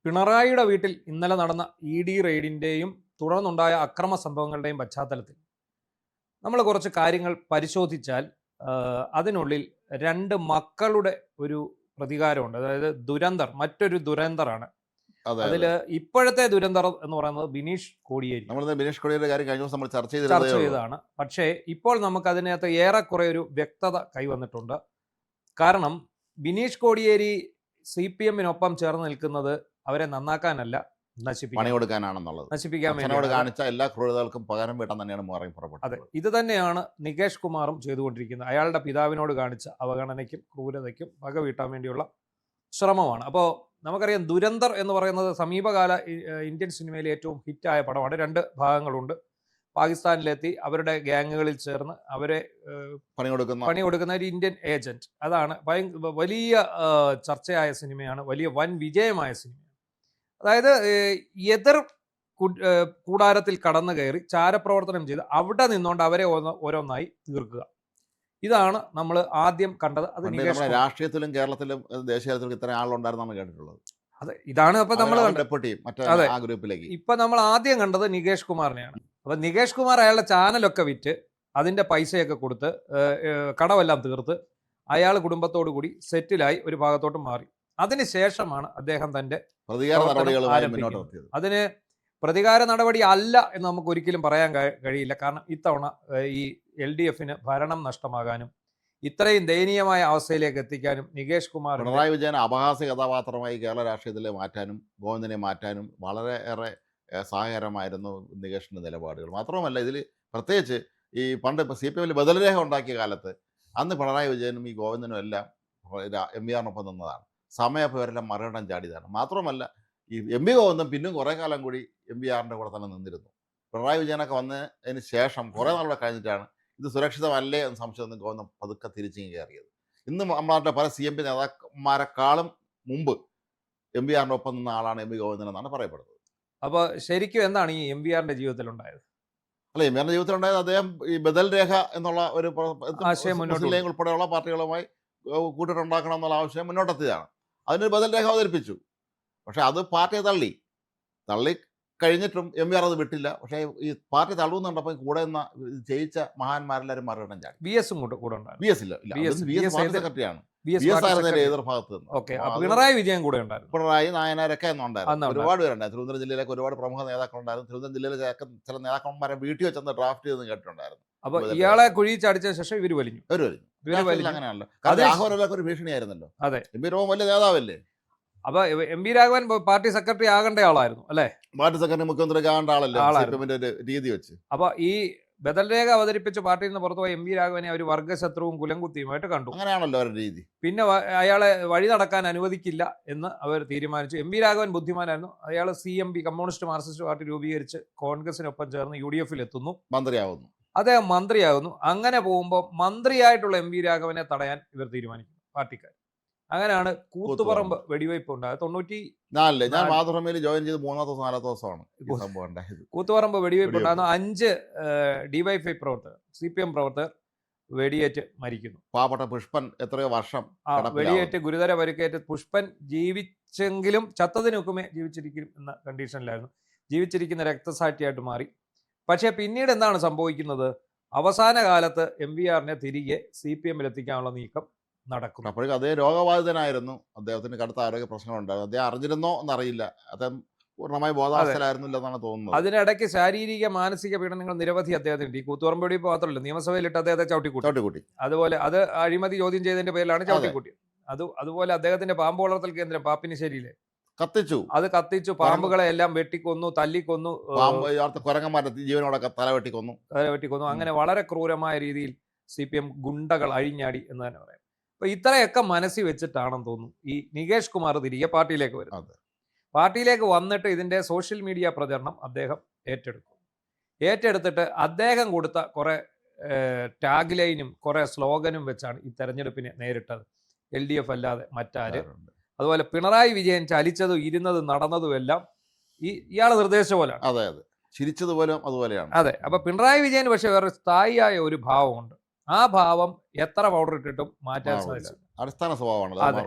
പിണറായിയുടെ വീട്ടിൽ ഇന്നലെ നടന്ന റെയ്ഡിന്റെയും തുടർന്നുണ്ടായ അക്രമ സംഭവങ്ങളുടെയും പശ്ചാത്തലത്തിൽ നമ്മൾ കുറച്ച് കാര്യങ്ങൾ പരിശോധിച്ചാൽ അതിനുള്ളിൽ രണ്ട് മക്കളുടെ ഒരു പ്രതികാരമുണ്ട്. അതായത് മറ്റൊരു ദുരന്തറാണ്. അതിൽ ഇപ്പോഴത്തെ ദുരന്തർ എന്ന് പറയുന്നത് ബിനീഷ് കോടിയേരി. ബിനീഷ് കോടിയേരിയുടെ കാര്യം കഴിഞ്ഞ ദിവസം നമ്മൾ ചർച്ച ചെയ്തതാണ്. പക്ഷേ ഇപ്പോൾ നമുക്ക് അതിനകത്ത് ഏറെക്കുറെ ഒരു വ്യക്തത കൈവന്നിട്ടുണ്ട്. കാരണം ബിനീഷ് കോടിയേരി CPM-നൊപ്പം ചേർന്ന് നിൽക്കുന്നത് അവരെ നന്നാക്കാനല്ല, നശിപ്പിക്കാൻ വേണ്ടി കാണിച്ച എല്ലാ ക്രൂരതകൾക്കും പകരം വീട്ടാൻ തന്നെയാണ് പുറപ്പെട്ടത്. അതെ, ഇത് തന്നെയാണ് നികേഷ് കുമാറും ചെയ്തുകൊണ്ടിരിക്കുന്നത്. അയാളുടെ പിതാവിനോട് കാണിച്ച അവഗണനയ്ക്കും ക്രൂരതയ്ക്കും വക വീട്ടാൻ വേണ്ടിയുള്ള ശ്രമമാണ്. അപ്പോൾ നമുക്കറിയാം, ദുരന്തർ എന്ന് പറയുന്നത് സമീപകാല ഇന്ത്യൻ സിനിമയിലെ ഏറ്റവും ഹിറ്റായ പടമാണ്. 2 ഭാഗങ്ങളുണ്ട്. പാകിസ്ഥാനിലെത്തി അവരുടെ ഗ്യാങ്ങുകളിൽ ചേർന്ന് അവരെ പണി കൊടുക്കുന്ന ഒരു ഇന്ത്യൻ ഏജന്റ്. അതാണ് വലിയ ചർച്ചയായ സിനിമയാണ്, വലിയ വൻ വിജയമായ സിനിമയാണ്. അതായത് എതിർ കൂടാരത്തിൽ കടന്നു കയറി ചാരപ്രവർത്തനം ചെയ്ത് അവിടെ നിന്നുകൊണ്ട് അവരെ ഓരോന്നായി തീർക്കുക. ഇതാണ് നമ്മൾ ആദ്യം കണ്ടത്. അത് രാഷ്ട്രീയത്തിലും കേരളത്തിലും ദേശീയ തലത്തിലും ഇത്ര ആളുണ്ടായിരുന്നാണ് കേട്ടിട്ടുള്ളത്. അതെ, ഇതാണ് ഇപ്പൊ നമ്മൾ ഗ്രൂപ്പിലേക്ക് ഇപ്പൊ നമ്മൾ ആദ്യം കണ്ടത് നികേഷ് കുമാറിനെയാണ്. അപ്പൊ നികേഷ് കുമാർ അയാളുടെ ചാനലൊക്കെ വിറ്റ് അതിന്റെ പൈസയൊക്കെ കൊടുത്ത് കടമെല്ലാം തീർത്ത് അയാൾ കുടുംബത്തോടു കൂടി സെറ്റിലായി ഒരു ഭാഗത്തോട്ട് മാറി. അതിനുശേഷമാണ് അദ്ദേഹം തന്റെ അതിന് പ്രതികാര നടപടി അല്ല എന്ന് നമുക്ക് ഒരിക്കലും പറയാൻ കഴിയില്ല. കാരണം ഇത്തവണ ഈ LDF-ന് ഭരണം നഷ്ടമാകാനും ഇത്രയും ദയനീയമായ അവസ്ഥയിലേക്ക് എത്തിക്കാനും നികേഷ് കുമാർ പിണറായി വിജയൻ അപഹാസ്യ കഥാപാത്രമായി കേരള രാഷ്ട്രീയത്തിലെ മാറ്റാനും ഗോവിന്ദനെ മാറ്റാനും വളരെയേറെ സഹായകരമായിരുന്നു നികേഷിന്റെ നിലപാടുകൾ. മാത്രവുമല്ല, ഇതിൽ പ്രത്യേകിച്ച് ഈ പണ്ട് CPM-ൽ ബദൽരേഖ ഉണ്ടാക്കിയ കാലത്ത് അന്ന് പിണറായി വിജയനും ഈ ഗോവിന്ദനും എല്ലാം MVR-നൊപ്പം നിന്നതാണ്. സമയപ്പോൾ ഇവരെല്ലാം മറികടം ചാടിയതാണ്. മാത്രമല്ല, ഈ MP ഗോവിന്ദൻ പിന്നും കുറേ കാലം കൂടി MVR-ന്റെ കൂടെ തന്നെ നിന്നിരുന്നു. പിണറായി വിജയനൊക്കെ വന്നതിന് ശേഷം കുറേ നാളുകൂടെ കഴിഞ്ഞിട്ടാണ് ഇത് സുരക്ഷിതമല്ലേ എന്ന് സംശയം ഗോവിന്ദൻ പതുക്കെ തിരിച്ചു കയറിയത്. ഇന്ന് നമ്മളുടെ പല CMP നേതാക്കന്മാരെക്കാളും മുമ്പ് MVR-ന്റെ ഒപ്പം നിന്ന ആളാണ് MP ഗോവിന്ദൻ എന്നാണ് പറയപ്പെടുന്നത്. അപ്പോൾ ശരിക്കും എന്താണ് ഈ MVR-ന്റെ ജീവിതത്തിൽ ഉണ്ടായത്? അല്ല, MVR-ന്റെ ജീവിതത്തിൽ ഉണ്ടായത് അദ്ദേഹം ഈ ബദൽ രേഖ എന്നുള്ള ഒരു മുസ്ലിം ഉൾപ്പെടെയുള്ള പാർട്ടികളുമായി കൂട്ടിട്ടുണ്ടാക്കണം എന്നുള്ള ആവശ്യം മുന്നോട്ടെത്തിയതാണ്. അതിനൊരു ബദൽ രേഖ അവതരിപ്പിച്ചു. പക്ഷെ അത് പാർട്ടിയെ തള്ളി കഴിഞ്ഞിട്ടും MVR അത് വിട്ടില്ല. പക്ഷേ ഈ പാർട്ടി തള്ളുന്നുണ്ടപ്പോൾ കൂടെ നിന്ന് ജയിച്ച മഹാന്മാരെല്ലാവരും മറികടം ചാടി. VS കൂടെ സെക്രട്ടറിയാണ്. എതിർഭാഗത്ത് പിണറായി വിജയൻ കൂടെ ഉണ്ടായിരുന്നു. പിണറായി നായനാരൊക്കെ ഉണ്ടായിരുന്നു. ഒരുപാട് പേരുണ്ടായിരുന്നു. തിരുവനന്തപുരം ജില്ലയിലൊക്കെ ഒരുപാട് പ്രമുഖ നേതാക്കളുണ്ടായിരുന്നു. തിരുവനന്തപുരം ജില്ലയിലെ ചില നേതാക്കന്മാരെ വീട്ടിൽ വെച്ചെന്ന് ഡ്രാഫ്റ്റ് ചെയ്തെന്ന് കേട്ടിട്ടുണ്ടായിരുന്നു. അപ്പൊ ഇയാളെ കുഴി ചടിച്ച ശേഷം ഇവർ വലിഞ്ഞു. അങ്ങനെയാണല്ലോ. കാരണം രാഘവനൊക്കെ ഒരു ഭീഷണിയായിരുന്നല്ലോ. അതെ, MP വലിയ നേതാവല്ലേ. അപ്പൊ MP രാഘവൻ പാർട്ടി സെക്രട്ടറി ആകേണ്ട ആളായിരുന്നു അല്ലേ? പാർട്ടി സെക്രട്ടറി മുഖ്യമന്ത്രി ആകേണ്ട ആളല്ലേ രീതി വെച്ച്. അപ്പൊ ഈ ബദൽ രേഖ അവതരിപ്പിച്ച് പാർട്ടിയിൽ നിന്ന് പുറത്തുപോയ MP രാഘവനെ അവർ വർഗ്ഗശത്രുവും കുലംകുത്തിയുമായിട്ട് കണ്ടു. അങ്ങനെയാണല്ലോ അവരുടെ രീതി. പിന്നെ അയാളെ വഴി നടക്കാൻ അനുവദിക്കില്ല എന്ന് അവർ തീരുമാനിച്ചു. MP രാഘവൻ ബുദ്ധിമാനായിരുന്നു. അയാൾ CMP കമ്മ്യൂണിസ്റ്റ് മാർക്സിസ്റ്റ് പാർട്ടി രൂപീകരിച്ച് കോൺഗ്രസിനൊപ്പം ചേർന്ന് UDF-ൽ എത്തുന്നു, മന്ത്രിയാവുന്നു. അദ്ദേഹം മന്ത്രിയാകുന്നു. അങ്ങനെ പോകുമ്പോൾ മന്ത്രിയായിട്ടുള്ള MP രാഘവനെ തടയാൻ ഇവർ തീരുമാനിക്കുന്നു, പാർട്ടിക്കാർ. അങ്ങനെയാണ് കൂത്തുപറമ്പ് വെടിവയ്പ് ഉണ്ടായത്. 94 ഞാൻ മാതൃഭൂമിയിൽ ജോയിൻ ചെയ്ത് 3-ാമത്തെ 4-ാമത്തെ ദിവസമാണ് സംഭവം ഉണ്ടായത്. കൂത്തുപറമ്പ് വെടിവയ്പ് ഉണ്ടാകുന്ന 5 DYFI പ്രവർത്തകർ, CPM പ്രവർത്തകർ വെടിയേറ്റ് മരിക്കുന്നു. പാവപ്പെട്ട പുഷ്പൻ എത്രയോ വർഷം വെടിയേറ്റ് ഗുരുതര പരിക്കേറ്റ് പുഷ്പൻ ജീവിച്ചെങ്കിലും ചത്തതിനൊക്കുമേ ജീവിച്ചിരിക്കും എന്ന കണ്ടീഷനിലായിരുന്നു. ജീവിച്ചിരിക്കുന്ന രക്തസാക്ഷിയായിട്ട് മാറി. പക്ഷേ പിന്നീട് എന്താണ് സംഭവിക്കുന്നത്? അവസാന കാലത്ത് MVR-നെ തിരികെ CPM-ൽ എത്തിക്കാനുള്ള നീക്കം നടക്കും. അപ്പോഴേക്കും അദ്ദേഹം രോഗബാധിതനായിരുന്നു. അദ്ദേഹത്തിന് കടുത്ത ആരോഗ്യ പ്രശ്നങ്ങളുണ്ടായിരുന്നു. അദ്ദേഹം അറിഞ്ഞിരുന്നോ എന്നറിയില്ല. അദ്ദേഹം പൂർണ്ണമായി ബോധാവസ്ഥയിലായിരുന്നില്ല എന്നാണ് തോന്നുന്നത്. അതിനിടയ്ക്ക് ശാരീരിക മാനസിക പീഡനങ്ങൾ നിരവധി അദ്ദേഹത്തിന്. ഈ കൂത്തുപറമ്പ് വെടിവയ്പ് മാത്രമല്ല, നിയമസഭയിലിട്ട് അദ്ദേഹത്തെ ചവിട്ടിക്കൂട്ടി. അതുപോലെ അത് അഴിമതി ചോദ്യം ചെയ്തതിന്റെ പേരിലാണ് ചവിട്ടിക്കൂട്ടി. അതുപോലെ അദ്ദേഹത്തിന്റെ പാമ്പ് വളർത്തൽ കേന്ദ്രം പാപ്പിനിശ്ശേരിയിലെ കത്തിച്ചു. പാമ്പുകളെ എല്ലാം വെട്ടിക്കൊന്നു, തല്ലിക്കൊന്നു, കുരങ്ങന്മാരുടെ ജീവനോടെ തല വെട്ടിക്കൊന്നു. അങ്ങനെ വളരെ ക്രൂരമായ രീതിയിൽ CPM ഗുണ്ടകൾ അഴിഞ്ഞാടി എന്ന് തന്നെ പറയാം. അപ്പൊ ഇത്രയൊക്കെ മനസ്സിൽ വെച്ചിട്ടാണെന്ന് തോന്നുന്നു ഈ നികേഷ് കുമാർ തിരികെ പാർട്ടിയിലേക്ക് വരുന്നത്. പാർട്ടിയിലേക്ക് വന്നിട്ട് ഇതിന്റെ സോഷ്യൽ മീഡിയ പ്രചരണം അദ്ദേഹം ഏറ്റെടുത്തിട്ട് അദ്ദേഹം കൊടുത്ത കുറെ ടാഗ് ലൈനും കുറെ സ്ലോഗനും വെച്ചാണ് ഈ തെരഞ്ഞെടുപ്പിനെ നേരിട്ടത്. LDF അല്ലാതെ മറ്റാര്. അതുപോലെ പിണറായി വിജയൻ ചലിച്ചതും ഇരുന്നതും നടന്നതും എല്ലാം ഇയാളെ നിർദ്ദേശിച്ച പോലെയാണ്. അതെ, ചിരിച്ചതുപോലും അതുപോലെയാണ്. അതെ. അപ്പൊ പിണറായി വിജയൻ പക്ഷെ വേറെ സ്ഥായിയായ ഒരു ഭാവമുണ്ട്. ആ ഭാവം എത്ര പൗഡർ ഇട്ടിട്ടും മാറ്റാൻ സാധിച്ചു. അടിസ്ഥാന സ്വഭാവമാണ്.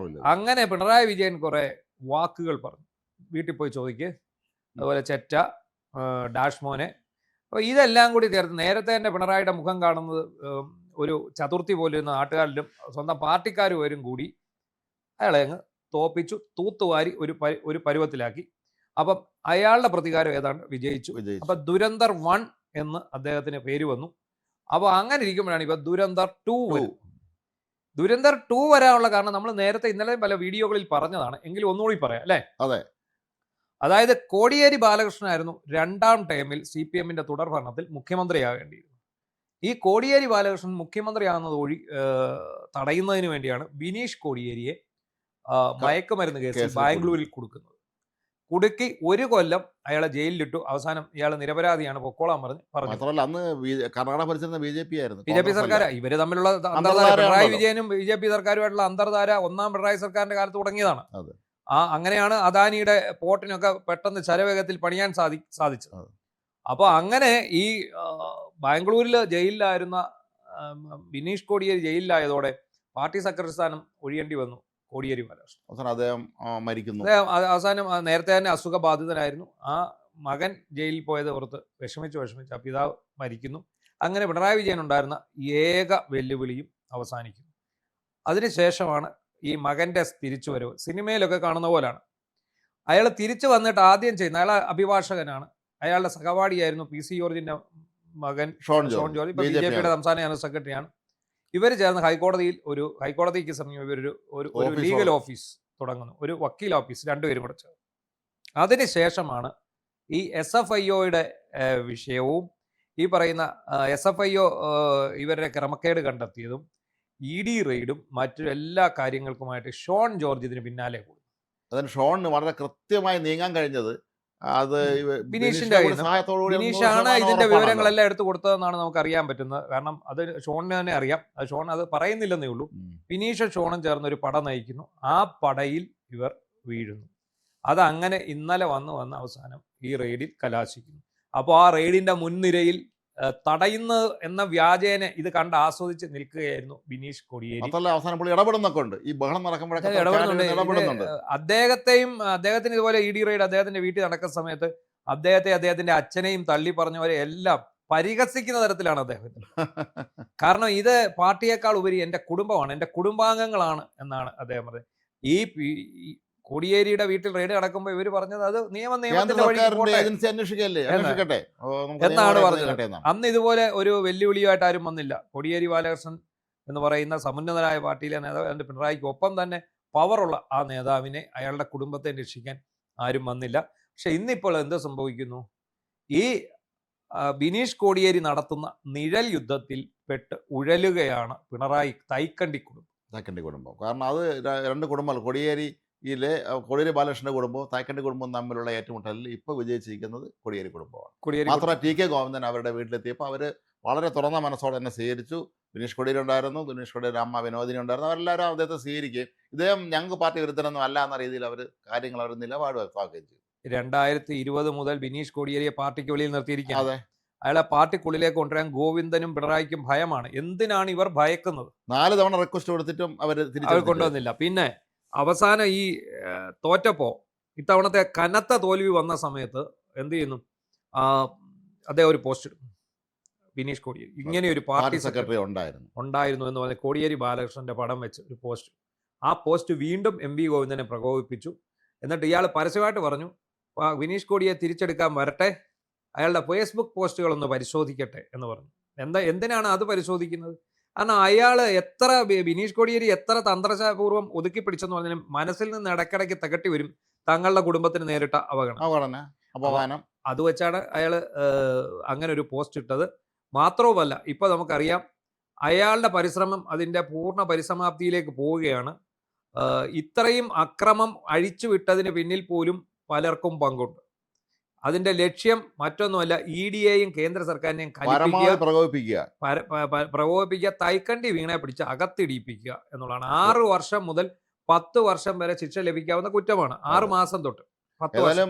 അങ്ങനെ പിണറായി വിജയൻ കുറെ വാക്കുകൾ പറഞ്ഞു. വീട്ടിൽ പോയി ചോദിക്ക്, അതുപോലെ ചെറ്റ, ഡാഷ് മോനെ. അപ്പോൾ ഇതെല്ലാം കൂടി ചേർത്ത് നേരത്തെ തന്നെ പിണറായിയുടെ മുഖം കാണുന്നത് ഒരു ചതുർത്ഥി പോലിരുന്ന നാട്ടുകാരിലും സ്വന്തം പാർട്ടിക്കാർ വരും കൂടി അയാളെ അങ്ങ് തോപ്പിച്ചു, തൂത്തുവാരി ഒരു പരുവത്തിലാക്കി. അപ്പം അയാളുടെ പ്രതികാരം ഏതാണ്ട് വിജയിച്ചു. അപ്പം ദുരന്തർ 1 എന്ന് അദ്ദേഹത്തിന് പേര് വന്നു. അപ്പോൾ അങ്ങനെ ഇരിക്കുമ്പോഴാണ് ഇപ്പം ദുരന്തർ 2 വരും. ദുരന്തർ 2 വരാനുള്ള കാരണം നമ്മൾ നേരത്തെ ഇന്നലെ പല വീഡിയോകളിൽ പറഞ്ഞതാണ്, എങ്കിലും ഒന്നുകൂടി പറയാം അല്ലേ? അതെ. അതായത് കോടിയേരി ബാലകൃഷ്ണനായിരുന്നു 2ാം ടൈമിൽ CPM-ന്റെ തുടർ ഭരണത്തിൽ മുഖ്യമന്ത്രിയാകേണ്ടിയിരുന്നത്. ഈ കോടിയേരി ബാലകൃഷ്ണൻ മുഖ്യമന്ത്രിയാകുന്നത് തടയുന്നതിന് വേണ്ടിയാണ് ബിനീഷ് കോടിയേരിയെ മയക്കുമരുന്ന് കേസിൽ ബാംഗ്ലൂരിൽ കുടുക്കി 1 കൊല്ലം അയാളെ ജയിലിലിട്ടു. അവസാനം ഇയാൾ നിരപരാധിയാണ്, പൊക്കോളാൻ പറഞ്ഞു. മാത്രമല്ല അന്ന് കർണാടക ഭരിച്ചിരുന്ന BJP ആയിരുന്നു, BJP സർക്കാർ. ഇവര് തമ്മിലുള്ള അന്തർധാര പിണറായി വിജയനും BJP സർക്കാരുമായിട്ടുള്ള അന്തർധാര 1ാം പിണറായി സർക്കാരിന്റെ കാലത്ത് തുടങ്ങിയതാണ്. അങ്ങനെയാണ് അദാനിയുടെ പോർട്ടിനൊക്കെ പെട്ടെന്ന് ശരവേഗത്തിൽ പണിയാൻ സാധിച്ചത്. അപ്പോൾ അങ്ങനെ ഈ ബാംഗ്ലൂരിൽ ജയിലിലായിരുന്ന ബിനീഷ് കോടിയേരി ജയിലിലായതോടെ പാർട്ടി സെക്രട്ടറി സ്ഥാനം ഒഴിയേണ്ടി വന്നു കോടിയേരി ബാലകൃഷ്ണൻ. അദ്ദേഹം മരിക്കുന്നു. അവസാനം നേരത്തെ തന്നെ അസുഖബാധിതനായിരുന്നു. ആ മകൻ ജയിലിൽ പോയത് ഓർത്ത് വിഷമിച്ച് ആ പിതാവ് മരിക്കുന്നു. അങ്ങനെ പിണറായി വിജയൻ ഉണ്ടായിരുന്ന ഏക വെല്ലുവിളിയും അവസാനിക്കുന്നു. അതിനുശേഷമാണ് ഈ മകൻ്റെ തിരിച്ചുവരവ്. സിനിമയിലൊക്കെ കാണുന്ന പോലാണ്. അയാൾ തിരിച്ചു വന്നിട്ട് ആദ്യം ചെയ്യുന്ന, അയാൾ അഭിഭാഷകനാണ്, അയാളുടെ സഹപാഠിയായിരുന്നു PC ജോർജിന്റെ മകൻ ഷോൺ ജോർജ്. ഇപ്പൊ BJP-യുടെ സംസ്ഥാന ജനറൽ സെക്രട്ടറിയാണ്. ഇവർ ചേർന്ന് ഹൈക്കോടതിക്ക് സമീപം ഇവരൊരു ലീഗൽ ഓഫീസ് തുടങ്ങുന്നു, ഒരു വക്കീൽ ഓഫീസ്, രണ്ടുപേരും കൂടെ ചേർന്ന്. അതിനുശേഷമാണ് ഈ SFIOയുടെ വിഷയവും ഈ പറയുന്ന SFIO ഇവരുടെ ക്രമക്കേട് കണ്ടെത്തിയതും ED റെയ്ഡും മറ്റു എല്ലാ കാര്യങ്ങൾക്കുമായിട്ട് ഷോൺ ജോർജ് ഇതിന് പിന്നാലെ കൂടും. അതിന് ഷോണിന് വളരെ കൃത്യമായി നീങ്ങാൻ കഴിഞ്ഞത് അത് ബിനീഷിന്റെ ബിനീഷാണ് ഇതിന്റെ വിവരങ്ങളെല്ലാം എടുത്തു കൊടുത്തതെന്നാണ് നമുക്ക് അറിയാൻ പറ്റുന്നത്. കാരണം അത് ഷോണിന് തന്നെ അറിയാം. അത് ഷോൺ അത് പറയുന്നില്ലെന്നേ ഉള്ളൂ. ബിനീഷും ഷോണും ചേർന്ന് ഒരു പട നയിക്കുന്നു. ആ പടയിൽ ഇവർ വീഴുന്നു. അത് അങ്ങനെ ഇന്നലെ വന്ന് അവസാനം ഈ റെയ്ഡിൽ കലാശിക്കുന്നു. അപ്പോൾ ആ റെയ്ഡിന്റെ മുൻനിരയിൽ തടയുന്നത് എന്ന വ്യാജേന ഇത് കണ്ട് ആസ്വദിച്ച് നിൽക്കുകയായിരുന്നു ബിനീഷ് കോടിയേരി. അവസാനം ഇടപെടുന്നൊക്കെ ഉണ്ട്, ഈ ബഹളം നടക്കുമ്പോഴൊക്കെ അദ്ദേഹത്തിന് ഇതുപോലെ ED റെയ്ഡ് അദ്ദേഹത്തിന്റെ വീട്ടിൽ നടക്കുന്ന സമയത്ത് അദ്ദേഹത്തിന്റെ അച്ഛനെയും തള്ളി പറഞ്ഞവരെ എല്ലാം പരിഹസിക്കുന്ന തരത്തിലാണ് അദ്ദേഹത്തിന്. കാരണം ഇത് പാർട്ടിയേക്കാൾ ഉപരി എൻ്റെ കുടുംബമാണ്, എൻ്റെ കുടുംബാംഗങ്ങളാണ് എന്നാണ് അദ്ദേഹം പറഞ്ഞത്. ഈ കോടിയേരിയുടെ വീട്ടിൽ റെയ്ഡ് നടക്കുമ്പോൾ ഇവർ പറഞ്ഞത് അത് നിയമത്തിന്റെ വഴി എന്നാണ് പറഞ്ഞത്. അന്ന് ഇതുപോലെ ഒരു വെല്ലുവിളിയായിട്ട് ആരും വന്നില്ല. കോടിയേരി ബാലകൃഷ്ണൻ എന്ന് പറയുന്ന സമുന്നതനായ പാർട്ടിയിലെ നേതാവ്, എൻ്റെ പിണറായിക്ക് ഒപ്പം തന്നെ പവറുള്ള ആ നേതാവിനെ, അയാളുടെ കുടുംബത്തെ രക്ഷിക്കാൻ ആരും വന്നില്ല. പക്ഷെ ഇന്നിപ്പോൾ എന്ത് സംഭവിക്കുന്നു? ഈ ബിനീഷ് കോടിയേരി നടത്തുന്ന നിഴൽ യുദ്ധത്തിൽ പെട്ട് ഉഴലുകയാണ് പിണറായി തൈക്കണ്ടി കുടുംബം. കാരണം അത് 2 കുടുംബങ്ങൾ, കോടിയേരി ബാലകൃഷ്ണന്റെ കുടുംബവും തൈക്കണ്ടി കുടുംബവും തമ്മിലുള്ള ഏറ്റുമുട്ടലിൽ ഇപ്പോൾ വിജയിച്ചിരിക്കുന്നത് കോടിയേരി കുടുംബമാണ്. മാത്രമല്ല TK ഗോവിന്ദൻ അവരുടെ വീട്ടിലെത്തിയപ്പോൾ അവർ വളരെ തുറന്ന മനസ്സോടെ തന്നെ സ്വീകരിച്ചു. ബിനീഷ് കോടിയേരി ഉണ്ടായിരുന്നു, ബിനീഷ് കോടിയേരി അമ്മ വിനോദിനി ഉണ്ടായിരുന്നു. അവരെല്ലാവരും അദ്ദേഹത്തെ സ്വീകരിക്കുകയും ഇദ്ദേഹം ഞങ്ങൾക്ക് പാർട്ടി വിരുദ്ധനൊന്നും അല്ല എന്ന രീതിയിൽ അവർ നിലപാട് വ്യക്തമാക്കുകയും ചെയ്തു. 2020 മുതൽ ബിനീഷ് കോടിയേരിയെ പാർട്ടിക്ക് വെളിയിൽ നിർത്തിയിരിക്കുകയാണ്. അയാളെ പാർട്ടിക്കുള്ളിലേക്ക് കൊണ്ടുവരാൻ ഗോവിന്ദനും പിണറായിക്കും ഭയമാണ്. എന്തിനാണ് ഇവർ ഭയക്കുന്നത്? 4 തവണ റിക്വസ്റ്റ് കൊടുത്തിട്ടും അവർ കൊണ്ടുവന്നില്ല. പിന്നെ അവസാനം ഈ തോറ്റപ്പോ, ഇത്തവണത്തെ കനത്ത തോൽവി വന്ന സമയത്ത് എന്ത് ചെയ്യുന്നു? അദ്ദേഹം ഒരു പോസ്റ്റ് ഇടും, ബിനീഷ് കോടിയേരി ഇങ്ങനെ ഒരു പാർട്ടി സെക്രട്ടറി ഉണ്ടായിരുന്നു എന്ന് പറഞ്ഞ് കോടിയേരി ബാലകൃഷ്ണന്റെ പടം വെച്ച് ഒരു പോസ്റ്റ്. ആ പോസ്റ്റ് വീണ്ടും MV ഗോവിന്ദനെ പ്രകോപിപ്പിച്ചു. എന്നിട്ട് ഇയാൾ പരസ്യമായിട്ട് പറഞ്ഞു, ബിനീഷ് കോടിയെ തിരിച്ചെടുക്കാൻ വരട്ടെ, അയാളുടെ ഫേസ്ബുക്ക് പോസ്റ്റുകളൊന്ന് പരിശോധിക്കട്ടെ എന്ന് പറഞ്ഞു. എന്തിനാണ് അത് പരിശോധിക്കുന്നത്? കാരണം അയാൾ ബിനീഷ് കോടിയേരി എത്ര തന്ത്രപൂർവ്വം ഒതുക്കി പിടിച്ചെന്ന് പറഞ്ഞാലും മനസ്സിൽ നിന്ന് ഇടയ്ക്കിടയ്ക്ക് തകട്ടി വരും തങ്ങളുടെ കുടുംബത്തിന് നേരിട്ട അപകടം. അത് വെച്ചാണ് അയാൾ അങ്ങനെ ഒരു പോസ്റ്റ് ഇട്ടത്. മാത്രവുമല്ല, ഇപ്പൊ നമുക്കറിയാം അയാളുടെ പരിശ്രമം അതിൻ്റെ പൂർണ്ണ പരിസമാപ്തിയിലേക്ക് പോവുകയാണ്. ഇത്രയും അക്രമം അഴിച്ചുവിട്ടതിന് പിന്നിൽ പോലും പലർക്കും പങ്കുണ്ട്. അതിന്റെ ലക്ഷ്യം മറ്റൊന്നുമല്ല, ED-യെയും കേന്ദ്ര സർക്കാരിനെയും പ്രകോപിപ്പിക്കുക, തൈക്കണ്ടി വീണെ പിടിച്ച് അകത്തിടിപ്പിക്കുക എന്നുള്ളതാണ്. 6 വർഷം മുതൽ 10 വർഷം വരെ ശിക്ഷ ലഭിക്കാവുന്ന കുറ്റമാണ്, 6 മാസം തൊട്ട്. 10 വർഷം. ഏതായാലും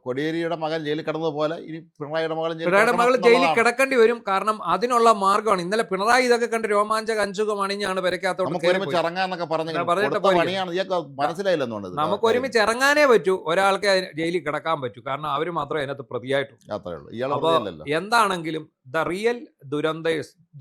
കോടിയേരിയുടെ മകൻ ജയിലിൽ കിടന്നതുപോലെ ഇനി പിണറായിയുടെ മകളും ജയിലിൽ പിണറായിയുടെ കിടക്കണം മകൾ ജയിലിൽ എന്നുള്ളതാണ്. കിടക്കേണ്ടി വരും. കാരണം അതിനുള്ള മാർഗ്ഗമാണ്. ഇന്നലെ പിണറായി ഇതൊക്കെ കണ്ട് രോമാഞ്ച കഞ്ചുകം അണിഞ്ഞാണ് പെരക്കകത്തോട്ട് നമുക്ക് കയറി ഒരുമിച്ച് പോയത്. ഇറങ്ങാന്നൊക്കെ പറഞ്ഞ് പറഞ്ഞിട്ട് കൊടുത്ത പോയിരിക്കുന്നു. പണിയാണ്. ഇതൊക്കെ മനസ്സിലായില്ലെന്നുണ്ട് നമുക്ക് ഒരുമിച്ച് ഇറങ്ങാനേ പറ്റൂ, ഒരാൾക്ക് ജയിലിൽ കിടക്കാൻ പറ്റൂ. കാരണം അവർ മാത്രമേ അതിനകത്ത് പ്രതിയായിട്ടുള്ളൂ. അത്രേ ഉള്ളൂ. ഇയാളെ അപ്പോൾ പ്രതിയല്ലല്ലോ. എന്താണെങ്കിലും ദ റിയൽ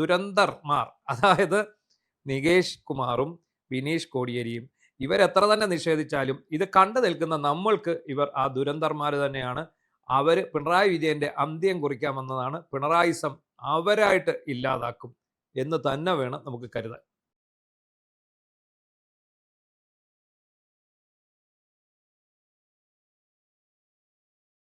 ദുരന്തർമാർ, അതായത് നികേഷ് കുമാറും ബിനീഷ് കോടിയേരിയും, ഇവരെത്ര തന്നെ നിഷേധിച്ചാലും ഇത് കണ്ടു നിൽക്കുന്ന നമ്മൾക്ക് ഇവർ ആ ദുരന്തർമാർ തന്നെയാണ്. അവർ പിണറായി വിജയന്റെ അന്ത്യം കുറിക്കാൻ വന്നതാണ്. പിണറായിസം അവരായിട്ട് ഇല്ലാതാക്കും എന്ന് തന്നെ വേണം നമുക്ക് കരുതാൻ.